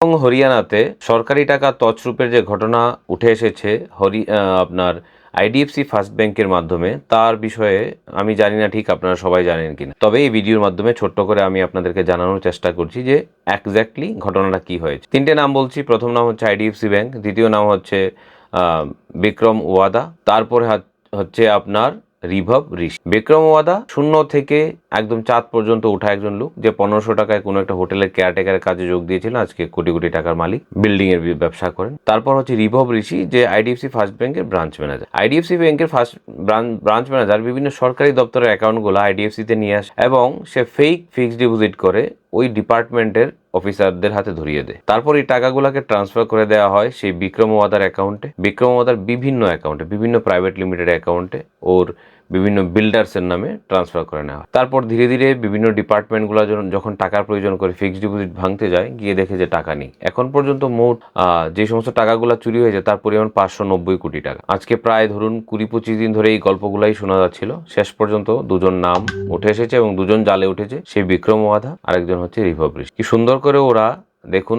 এবং হরিয়ানাতে সরকারি টাকা তছরূপের যে ঘটনা উঠে এসেছে আপনার আইডিএফসি ফার্স্ট ব্যাংকের মাধ্যমে, তার বিষয়ে আমি জানি না ঠিক আপনারা সবাই জানেন কিনা, তবে এই ভিডিওর মাধ্যমে ছোট্ট করে আমি আপনাদেরকে জানানোর চেষ্টা করছি যে এক্স্যাক্টলি ঘটনাটা কি হয়েছে। তিনটে নাম বলছি। প্রথম নাম হচ্ছে আইডিএফসি ব্যাংক, দ্বিতীয় নাম হচ্ছে বিক্রম ওয়াদা, তারপরে হচ্ছে আপনার রিভব ঋষি। বিক্রম ওয়াদা 0 থেকে একদম চাঁদ পর্যন্ত ওঠা একজন লোক, যে 1500 টাকায় কোনো একটা হোটেলের কেয়ারটেকারের কাজে যোগ দিয়েছিল, আজকে কোটি কোটি টাকার মালিক, বিল্ডিং এর ব্যবসা করেন। তারপর হচ্ছে রিভব ঋষি, যে আইডিএফসি ফার্স্ট ব্যাংকের ব্রাঞ্চ ম্যানেজার। আইডিএফসি ব্যাংকের ব্রাঞ্চ ম্যানেজার বিভিন্ন সরকারি দপ্তরের অ্যাকাউন্টগুলো আইডিএফসি তে নিয়ে আসে এবং সে ফেক ফিক্সড ডিপোজিট করে ওই ডিপার্টমেন্টের অফিসারদের হাতে ধরিয়ে দেয়। তারপর এই টাকাগুলোকে ট্রান্সফার করে দেওয়া হয় সেই বিক্রম ওয়াদার অ্যাকাউন্টে, বিক্রম ওয়াদার বিভিন্ন অ্যাকাউন্টে, বিভিন্ন প্রাইভেট লিমিটেড অ্যাকাউন্টে, ওর বিভিন্ন বিল্ডার্সের নামে ট্রান্সফার করে নেওয়া হয়। তারপর ধীরে ধীরে বিভিন্ন ডিপার্টমেন্টগুলো যখন টাকার প্রয়োজন করে ফিক্সড ডিপোজিট ভাঙতে যায়, গিয়ে দেখে যে টাকা নেই। এখন পর্যন্ত মোট যে সমস্ত টাকাগুলো চুরি হয়েছে তার পরিমাণ 590 কোটি টাকা। আজকে প্রায় ধরুন 20-25 দিন ধরে এই গল্পগুলাই শোনা যাচ্ছিল। শেষ পর্যন্ত দুজন নাম উঠে এসেছে এবং দুজন জালে উঠেছে, সেই বিক্রম ওয়াদা, আরেকজন হচ্ছে রিভব ঋষি। কি সুন্দর করে ওরা, দেখুন,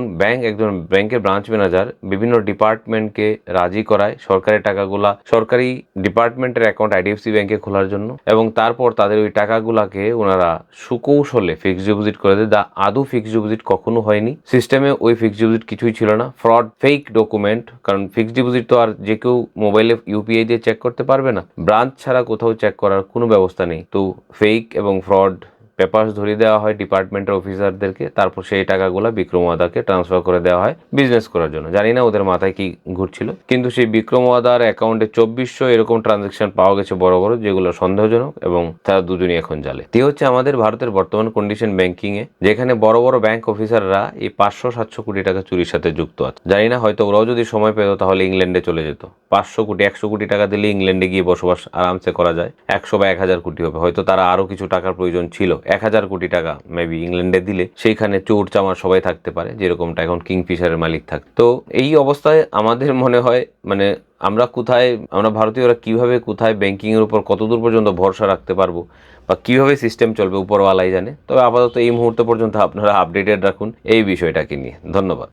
একজন ব্যাংকের ব্রাঞ্চ ম্যানেজার বিভিন্ন ডিপার্টমেন্টকে রাজি করায় সরকারি টাকাগুলা সরকারি ডিপার্টমেন্টের অ্যাকাউন্ট আইডিএফসি ব্যাংকে খোলার জন্য, এবং তারপর তাদের ওই টাকাগুলাকে ওনারা সুকৌশলে ফিক্সড ডিপোজিট করে দেয়। আদৌ ফিক্সড ডিপোজিট কখনো হয়নি, সিস্টেমে ওই ফিক্সড ডিপোজিট কিছুই ছিল না, ফ্রড, ফেক ডকুমেন্ট। কারণ ফিক্সড ডিপোজিট তো আর যে কেউ মোবাইলে ইউপিআই দিয়ে চেক করতে পারবে না, ব্রাঞ্চ ছাড়া কোথাও চেক করার কোনো ব্যবস্থা নেই। তো ফেক এবং ফ্রড পেপারস ধরিয়ে দেওয়া হয় ডিপার্টমেন্টের অফিসারদেরকে, তারপর সেই টাকাগুলো বিক্রম ওয়াদাকে ট্রান্সফার করে দেওয়া হয় বিজনেস করার জন্য। জানি না ওদের মাথায় কি ঘুরছিল, কিন্তু সেই বিক্রম ওয়াদার অ্যাকাউন্টে 2400 এরকম ট্রানজাকশন পাওয়া গেছে বড় বড়, যেগুলো সন্দেহজনক, এবং তারা দুজনই এখন জালে। এটি হচ্ছে আমাদের ভারতের বর্তমান কন্ডিশন ব্যাংকিং এ, যেখানে বড় বড় ব্যাংক অফিসাররা এই 500-700 কোটি টাকা চুরির সাথে যুক্ত আছে। জানি না, হয়তো ওরাও যদি সময় পেত তাহলে ইংল্যান্ডে চলে যেত। 500 কোটি 100 কোটি টাকা দিলে ইংল্যান্ডে গিয়ে বসবাস আরামসে করা যায়। 100 বা 1000 কোটি হবে, হয়তো তারা আরো কিছু টাকার প্রয়োজন ছিল। 1000 কোটি টাকা মেবি ইংল্যান্ডে দিলে সেইখানে চোর চামার সবাই থাকতে পারে, যেরকমটা এখন কিংফিশারের মালিক থাকে। তো এই অবস্থায় আমাদের মনে হয়, মানে আমরা ভারতীয়রা কিভাবে কোথায় ব্যাংকিং এর উপর কতদূর পর্যন্ত ভরসা রাখতে পারবো, বা কিভাবে সিস্টেম চলবে উপরওয়ালাই জানে। তবে আপাতত এই মুহূর্ত পর্যন্ত আপনারা আপডেটেড রাখুন এই বিষয়টাকে নিয়ে। ধন্যবাদ।